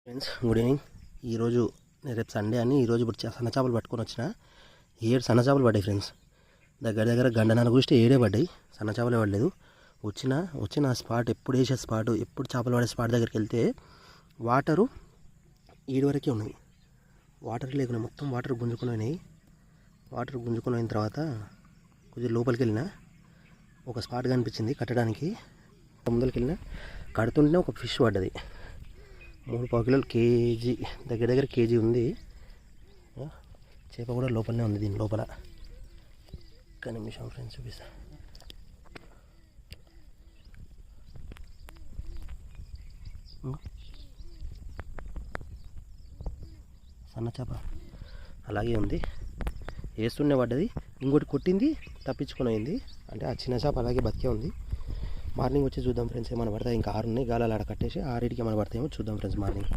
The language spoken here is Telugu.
Friends good evening. ఈరోజు రేపు సండే అని ఈరోజు ఇప్పుడు సన్న చేపలు పట్టుకొని వచ్చిన 7 సన్న చేపలు పడ్డాయి ఫ్రెండ్స్. దగ్గర గండనాలు కూస్తే 7 పడ్డాయి, సన్న చేపలే పడలేదు. వచ్చిన స్పాట్ ఎప్పుడు వేసే స్పాట్, ఎప్పుడు చేపలు పడే స్పాట్ దగ్గరికి వెళ్తే వాటరు ఈడు వరకే ఉన్నాయి. వాటర్ లేకుండా మొత్తం వాటర్ గుంజుకొని పోయినాయి. వాటర్ గుంజుకొని పోయిన తర్వాత కొద్దిగా లోపలికి వెళ్ళిన ఒక స్పాట్ కనిపించింది కట్టడానికి. ముందరికి వెళ్ళిన కడుతుంటేనే ఒక ఫిష్ పడ్డది. 3 కిలోలు కేజీ దగ్గర కేజీ ఉంది. చేప కూడా లోపలనే ఉంది, దీని లోపల. ఒక్క నిమిషం ఫ్రెండ్స్ చూపిస్తా. సన్న చేప అలాగే ఉంది, వేస్తుండే పడ్డది. ఇంకోటి కొట్టింది, తప్పించుకొని అయింది. అంటే ఆ చిన్న చేప అలాగే బతికే ఉంది. మార్నింగ్ వచ్చి చూద్దాం ఫ్రెండ్స్, ఏమైనా పడతాయి. ఇంకా 6 ఉన్నాయి గాలాలు ఆడ కట్టేసి 6కి ఏమైనా పడతాయేమో చూద్దాం ఫ్రెండ్స్ మార్నింగ్.